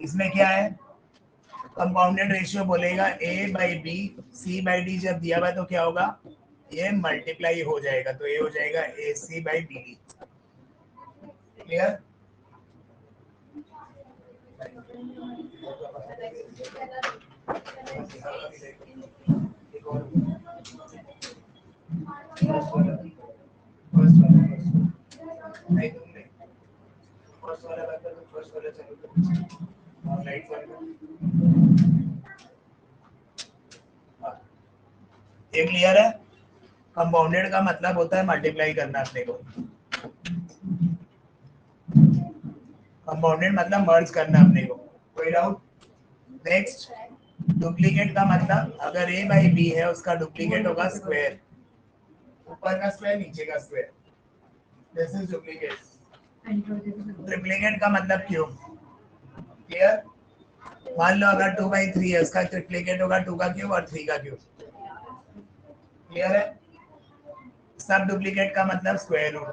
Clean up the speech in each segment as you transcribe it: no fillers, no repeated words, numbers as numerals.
इसमें क्या है, कंपाउंडेड रेशियो बोलेगा a by B, c by D जब दिया हुआ तो क्या होगा, ये मल्टीप्लाई हो जाएगा, तो ये हो जाएगा ए सी बाई बी डी। क्लियर? ये क्लियर है? कंपाउंडेड का मतलब होता है मल्टीप्लाई करना अपने को, कंपाउंडेड मतलब मर्ज करना अपने को। कोई डाउट? नेक्स्ट, डुप्लीकेट का मतलब अगर a बाई बी है उसका डुप्लीकेट होगा स्क्वायर, ऊपर का स्क्वायर नीचे का square, this is duplicate. Triplicate का मतलब क्यूब। क्लियर? मान लो अगर 2/3 है उसका ट्रिप्लीकेट होगा 2 का क्यूब और 3 का क्यूब। क्लियर है? सब डुप्लीकेट का मतलब स्क्वायर रूट,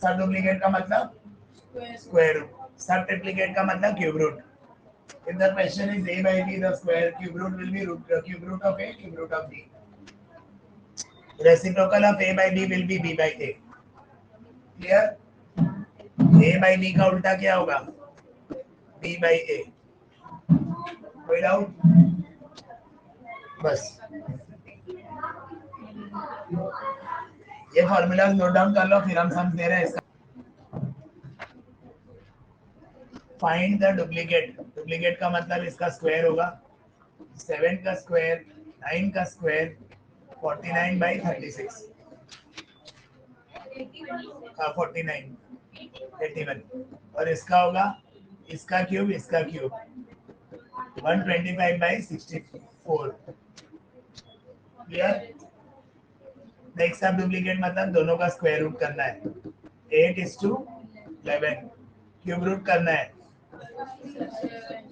सब डुप्लीकेट का मतलब स्क्वायर रूट, सब ट्रिप्लीकेट का मतलब cube root. If the question is a by b, the square cube root will be cube root of a, cube root of b. Reciprocal of a by b will be b by a. Clear? a by b का उल्टा क्या होगा, b by a। कोई doubt? बस ये formula note down कर लो, फिर हम समझ दे रहे हैं इसका। फाइंड द डुप्लीकेट, डुप्लीकेट का मतलब इसका स्क्वायर होगा, 7 का स्क्वायर, 9 का स्क्वायर, 49 बाई 36, 49, 81, और इसका होगा इसका क्यूब 125 बाई 64। क्लियर? नेक्स्ट सब डुप्लीकेट मतलब दोनों का स्क्वायर रूट करना है, 8:11, क्यूब रूट करना है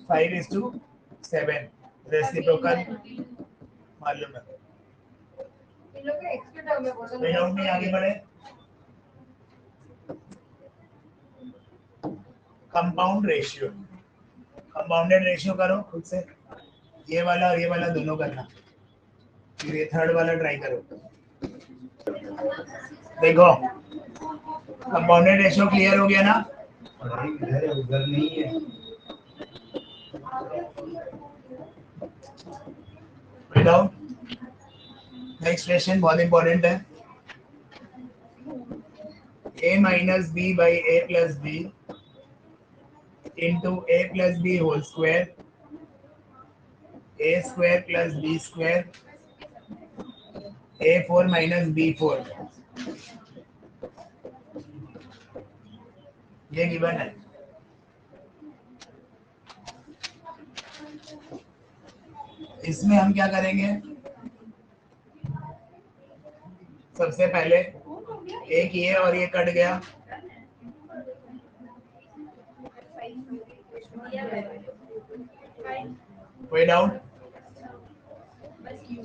5:7, रेसिप्रोकल मालूम है। डाउट नहीं, आगे बढ़े। कंपाउंड रेशियो, कंपाउंडेड रेशियो करो खुद से, ये वाला और ये वाला दोनों करना, फिर ये थर्ड वाला ट्राई करो। देखो कंपाउंडेड रेशियो क्लियर हो गया ना? उधर नहीं है। विदाउट नेक्स्ट क्वेश्चन बहुत इंपॉर्टेंट है, a minus b by a plus b into a plus b whole square, a square plus b square, a4 minus b4, ये गिवन है। इसमें हम क्या करेंगे, सबसे पहले एक ये और ये कट गया, कोई doubt?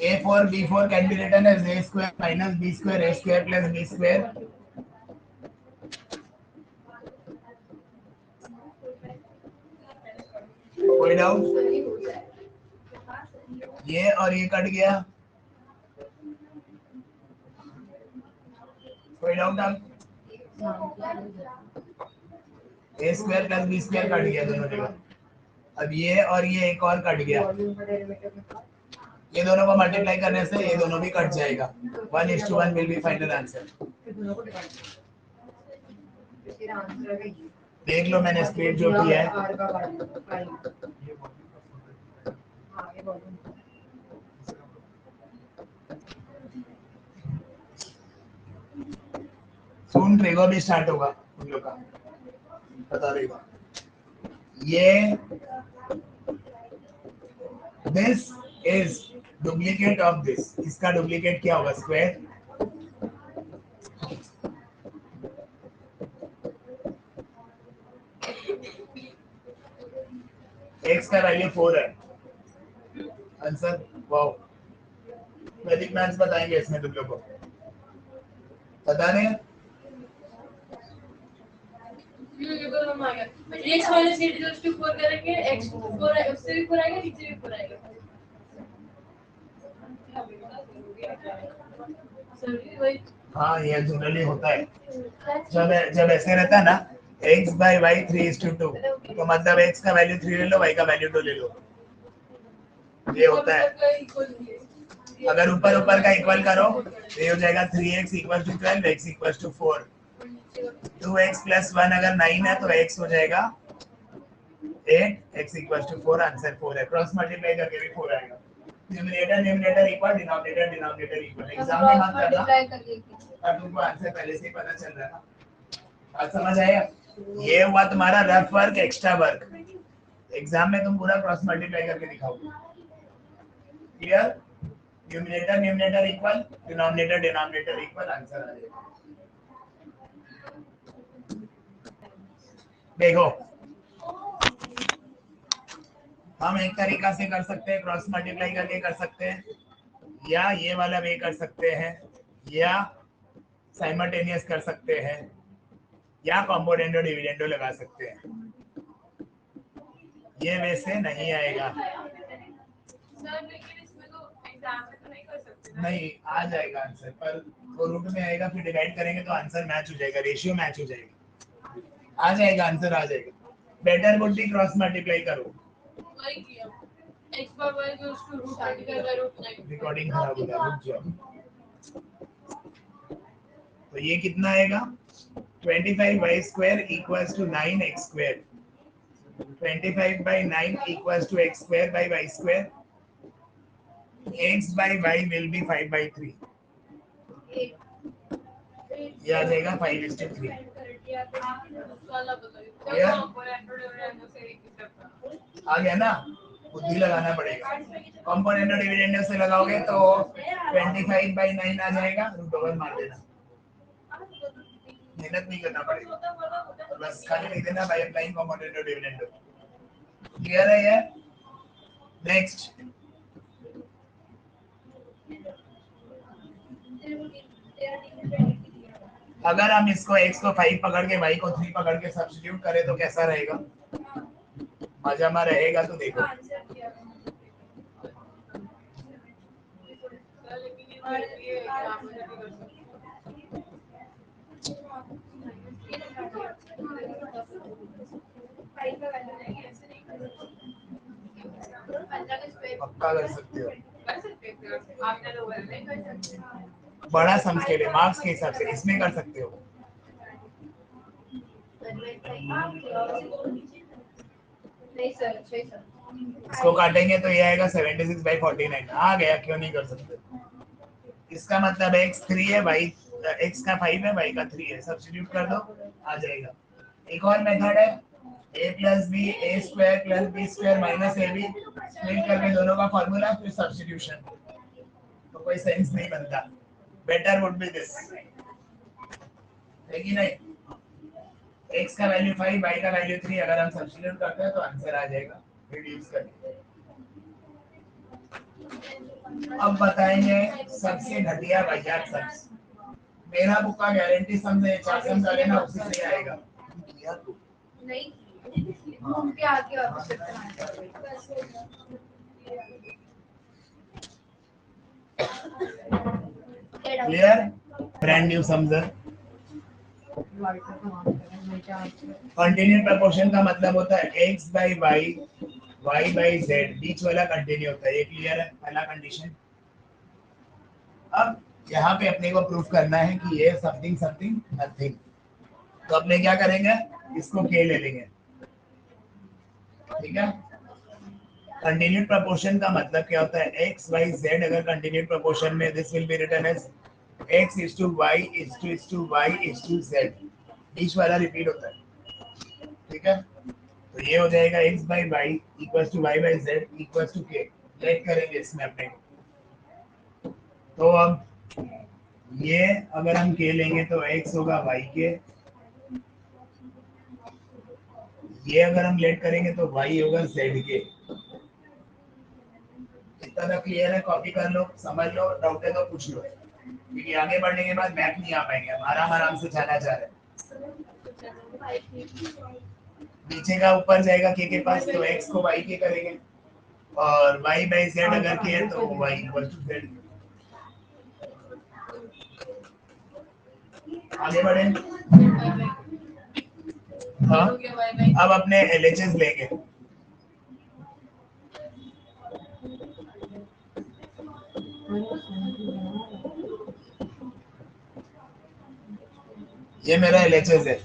a4 b4 can be written as a square minus b square, a square plus b square, कोई डाउट? ये और ये कट गया, कोई doubt? A square plus B square cut गया दोनों जगह। अब ये और ये एक और कट गया, ये दोनों को मल्टीप्लाई करने से ये दोनों भी कट जाएगा, 1:1 विल बी फाइनल आंसर। देख लो मैंने स्प्लिट जो किया है, सून ट्रेगो भी स्टार्ट होगा उन लोग का, बता देगा। ये this is duplicate of this, इसका डुप्लीकेट क्या होगा, स्क्वायर। x का वैल्यू 4 है आंसर। वाओ, वैदिक मैथ्स बताएंगे इसमें तुम लोग को, बता रहे हैं। ये दोनों में आ गया। x माइनस 8 इक्वल्स टू 4 करेंगे, x 4 है, उससे भी 4 आएगा, नीचे भी 4 आएगा। हाँ ये जनरली होता है जब जब ऐसे रहता है ना x बाई वाई 3:2 तो मतलब x का वैल्यू 3 ले लो y का वैल्यू 2 ले लो, ये होता है। अगर ऊपर ऊपर का इक्वल करो तो ये हो जाएगा 3x equal to 12 x equal to 4 2x plus 1 अगर 9 है तो x हो जाएगा 8 x इक्वल टू 4 आंसर 4 है। क्रॉस मल्टीप्लाई करके भी 4 आएगा। Numerator equal denominator equal. Exam में मत करना और तुमको आंसर पहले से ही पता चल रहा है ना। बात समझ आया? ये हुआ तुम्हारा rough work extra work. Exam में तुम पूरा क्रॉस मल्टीप्लाई करके दिखाओगे। Clear? Numerator equal denominator equal answer आ जाएगा। देखो हम एक तरीका से कर सकते हैं, क्रॉस मल्टीप्लाई करके कर सकते हैं, या ये वाला वे कर सकते हैं, या साइमल्टेनियस कर सकते हैं, या कॉम्पोनेंडो डिविडेंडो लगा सकते हैं। ये वैसे नहीं आएगा। नहीं आ जाएगा आंसर, पर वो रूट में आएगा, फिर डिवाइड करेंगे तो आंसर मैच हो जाएगा, रेशियो मैच हो जाएगा, आ जाएगा आंसर आ जाएगा। Better would be cross multiply करो। रिकॉर्डिंग खराब हो गया, रुक जाओ। तो ये कितना आएगा 25y² equals to 9x²। 25/9 equals to x² by y². x by y will be 5/3. ये आ जाएगा 5:3। आ गया ना? बुद्धि लगाना पड़ेगा। कॉम्पोनेंट डिविडेंड से लगाओगे तो 25/9 आ जाएगा, रूट ओवर मार देना, मेहनत नहीं करना पड़ेगा, बस खाली लिख देना by applying component dividend. Clear है ये? नेक्स्ट अगर हम इसको x को 5 पकड़ के y को 3 पकड़ के सब्स्टिट्यूट करें तो कैसा रहेगा? मजा में रहेगा। तो देखो पक्का कर सकते हो, बड़ा सम्स के लिए मार्क्स के हिसाब से इसमें कर सकते हो। इसको काटेंगे तो ये आएगा 76/49। आ गया, क्यों नहीं कर सकते? इसका मतलब x 3 है, y x का 5 है, y का 3 है, सब्स्टिट्यूट कर दो आ जाएगा। एक और मेथड है a + b a² + b² - ab, split करके दोनों का फार्मूला फिर सब्स्टिट्यूशन, तो कोई सेंस नहीं बनता। बेटर वुड बी दिस, है कि नहीं? x का वैल्यू 5 y का वैल्यू 3 अगर हम सब्स्टिट्यूट करते हैं तो आंसर आ जाएगा रिड्यूस करके। अब बताएंगे सबसे घटिया वाहियात सम्स। मेरा बुक का गारंटी सम्स है, 4 सम्स आ ना उसी से आएगा। किया तो नहीं घूम के आके वापस क्लियर? ब्रांड न्यू सम्स है। कंटिन्यू प्रपोर्शन का मतलब होता है x by y, y by z, बीच वाला कंटिन्यू होता है। ये क्लियर है पहला कंडीशन। अब यहाँ पे अपने को प्रूफ करना है कि ये समथिंग समथिंग नथिंग, तो अपने क्या करेंगे, इसको k ले लेंगे, ठीक है? कंटिन्यूड प्रोपोर्शन का मतलब क्या होता है, x y z अगर कंटिन्यूड प्रोपोर्शन में this will be written as x is to y is to y is to z, बीच वाला रिपीट होता है, ठीक है? तो ये हो जाएगा x by y equals to y by z equals to k। Let करेंगे इसमें अपने, तो अब ये अगर हम k लेंगे तो x होगा y के, ये अगर हम लेट करेंगे तो y होगा z के। इतना तो क्लियर है, कॉपी कर लो, समझ लो, डाउट है तो पूछ लो, क्योंकि आगे बढ़ने के बाद बैक नहीं आ पाएंगे, आराम आराम से चला जा रहा है। नीचे का ऊपर जाएगा के पास, तो x को y के करेंगे और y बाई z अगर के है तो y इक्वल टू z। आगे बढ़े। हाँ, अब अपने LHS लेंगे। ये मेरा LHS है।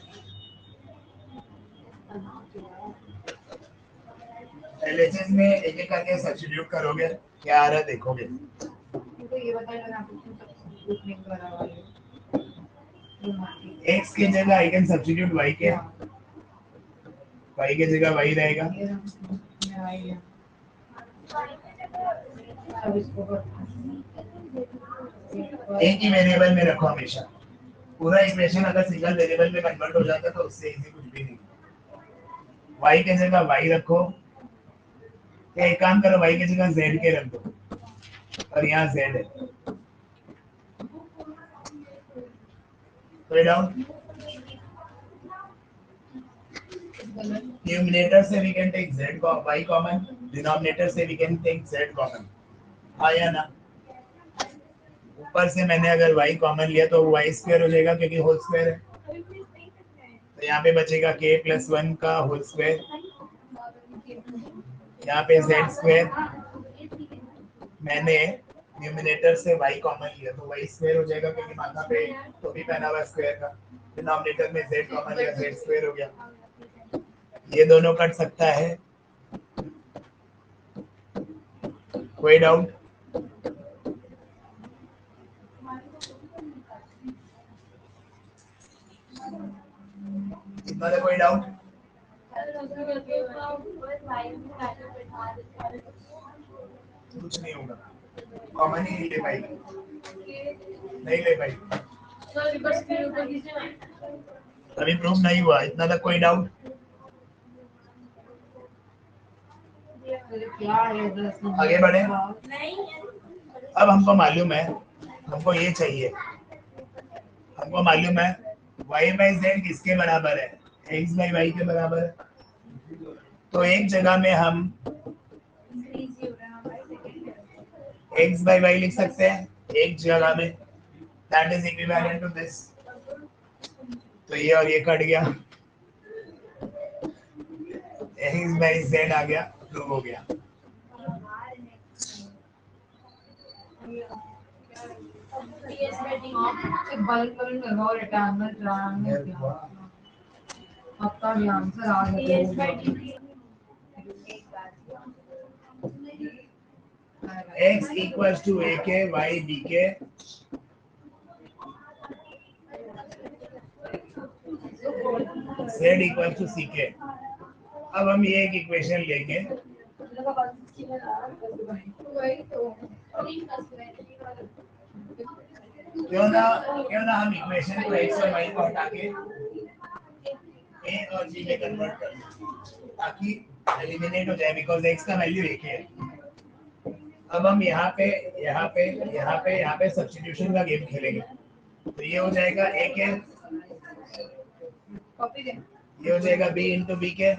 LHS में एक एक करके सब्स्टिट्यूट करोगे, क्या आ रहा है देखोगे। x की जगह आई कैन सब्स्टिट्यूट y के, y की जगह y रहेगा। एक ही वेरिएबल में रखो हमेशा। पूरा इक्वेशन अगर सिंगल वेरिएबल में कन्वर्ट हो जाता तो उससे इजी कुछ भी नहीं। y की जगह y रखो, एक काम करो y की जगह z के रख दो और यहाँ z है। कोई डाउट? न्यूमरेटर से we can take z y common, denominator से we can take z common. आया ना? ऊपर से मैंने अगर y कॉमन लिया तो y स्क्वायर हो जाएगा क्योंकि होल स्क्वायर है, तो यहाँ पे बचेगा k प्लस 1 का होल स्क्वायर, यहाँ पे z स्क्वायर। मैंने न्यूमरेटर से y कॉमन लिया तो y स्क्वायर हो जाएगा क्योंकि माथा पे तो भी पहना हुआ स्क्वायर का। डिनोमिनेटर में z कॉमन लिया, z स्क्वायर हो गया। ये दोनों कट सकता है। कोई डाउट? इतना कोई डाउट? कुछ नहीं होगा, कॉमन ही नहीं ले पाएगी, नहीं ले पाएगी। अभी प्रूफ नहीं हुआ, इतना तक कोई डाउट? आगे बढ़े। अब हमको मालूम है, हमको ये चाहिए, हमको मालूम है y बाई z किसके बराबर है, x बाई y के बराबर है। तो एक जगह में हम x बाई y लिख सकते हैं, एक जगह में, that is equivalent to this. तो ये और ये कट गया, x बाई z आ गया, प्रूव हो गया। आपका भी आंसर आ गया। x equals to a के, y b के, z equals to c के। अब हम ये एक इक्वेशन लेंगे, क्यों ना हम इक्वेशन को x और y को हटा के a और b में कन्वर्ट कर दें ताकि एलिमिनेट हो जाए, बिकॉज x का वैल्यू एक है। अब हम यहाँ पे सब्स्टिट्यूशन का गेम खेलेंगे, तो ये हो जाएगा a के, ये हो जाएगा b इंटू b के।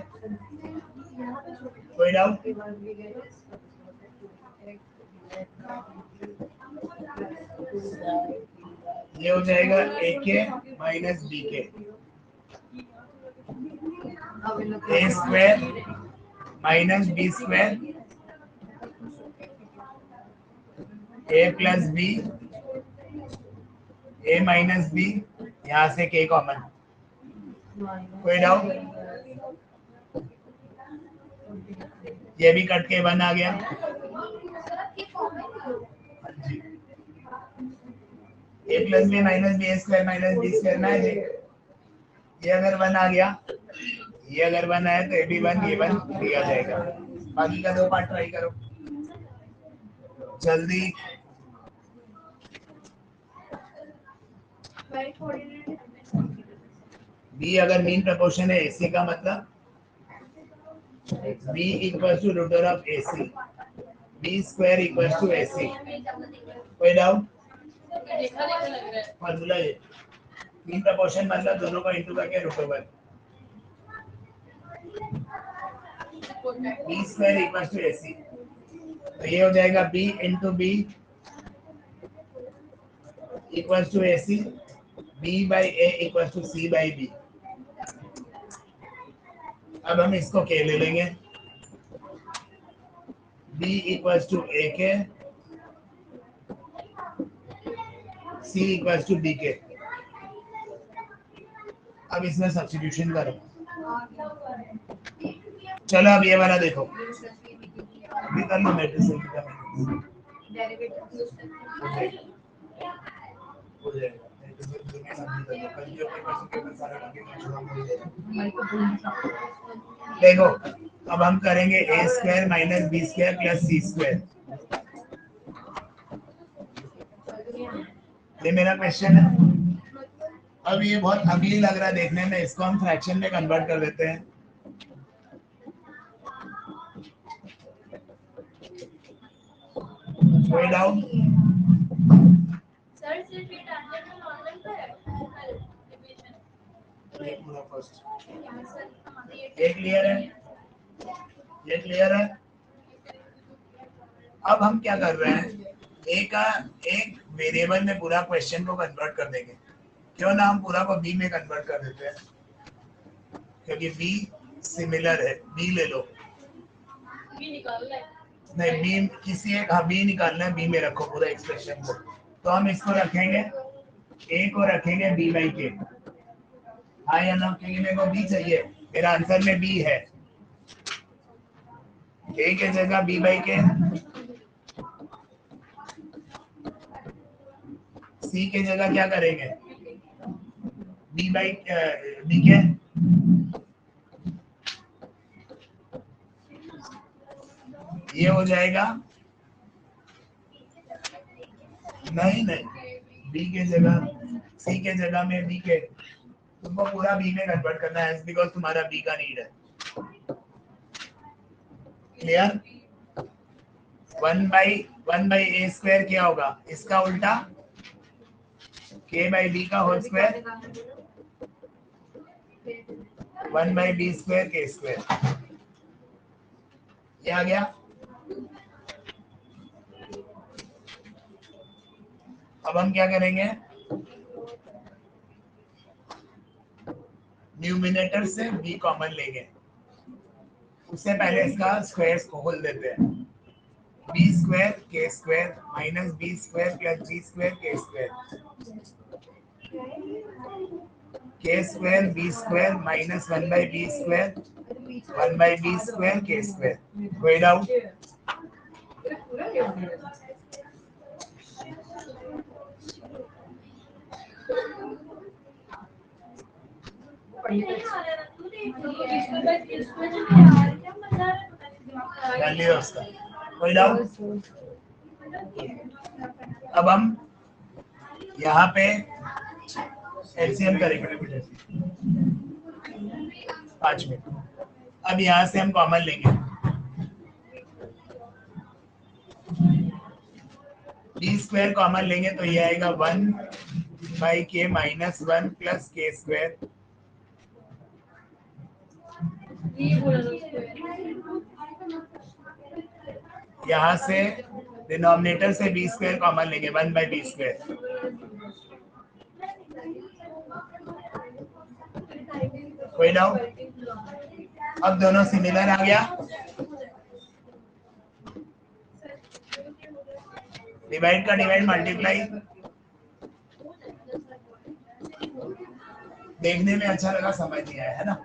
कोई डाउट? ये हो जाएगा a के माइनस b के, a square minus b square, a plus b, a minus b, यहाँ से k कॉमन। कोई डाउट? ये भी कट के 1 आ गया। जी, a plus b minus b square minus b square ना है। ये अगर 1 आ गया, ये अगर 1 आया तो ये भी 1, ये 1 दिया जाएगा। बाकी का 2 पार्ट ट्राई करो जल्दी। b अगर मीन प्रोपोर्शन है ac का मतलब b equals to root of ac, b square equals to ac। कोई डाउट? फॉर्मूला ये इन प्रपोर्शन मतलब दोनों को इंटू करके root over B square equal to A C, तो ये हो जाएगा B into B equal to A C, B by A equal to C by B. अब हम इसको के ले लेंगे, बी इक्वल टू ए के, सी इक्वल टू बी के। अब इसमें सब्स्टिट्यूशन करो। चलो अब ये वाला देखो, अभी कर लो मैट्रिक्स हो जाएगा। देखो अब हम करेंगे A square minus B square plus C square. ये मेरा क्वेश्चन है। अब ये बहुत अगली लग रहा है देखने में, इसको हम फ्रैक्शन में कन्वर्ट कर देते हैं। कोई डाउट? सर सिर्फ ये टारगेट में ऑनलाइन का है ये पूरा फर्स्ट ये क्लियर है, ये क्लियर है। अब हम क्या कर रहे हैं, एक वेरिएबल में पूरा क्वेश्चन को कन्वर्ट कर देंगे। क्यों ना हम पूरा को बी में कन्वर्ट कर देते हैं, क्योंकि बी सिमिलर है। बी ले लो, भी निकालना है। नहीं बी किसी एक, हाँ बी निकालना है, बी में रखो पूरा एक्सप्रेशन को। तो हम इसको रखेंगे, ए को रखेंगे बी बाई के। हाँ या ना, क्योंकि मेरे को बी चाहिए, मेरा आंसर में बी है। ए के जगह बी बाई के, सी के जगह क्या करेंगे, बी बाई बी के। ये हो जाएगा, नहीं बी के जगह सी के जगह में बी के, तुमको पूरा बी में कन्वर्ट करना है बिकॉज तुम्हारा बी का नीड है। क्लियर? 1/1 ए स्क्वायर क्या होगा, इसका उल्टा k बाई बी का whole square, 1/b square K square. ये आ गया। अब हम क्या करेंगे, न्यूमिनेटर से b कॉमन लेंगे, उससे पहले इसका स्क्वायर्स को खोल देते हैं। B square K square minus B square plus G square K square, K square B square minus 1/b square 1/b square K square. कोई डाउट? उसका कोई डाउट? अब हम यहाँ पे एलसीएम करेंगे 5 मिनट। अब यहाँ से हम कॉमन लेंगे, बी स्क्वायर कॉमन लेंगे तो ये आएगा 1/k माइनस 1 प्लस के स्क्वायर। यहाँ से डिनोमिनेटर से बी स्क्वायर कॉमन लेंगे 1/b स्क्वायर। कोई डाउट? अब दोनों सिमिलर आ गया, डिवाइड का डिवाइड मल्टीप्लाई। देखने में अच्छा लगा, समझ नहीं आया है ना?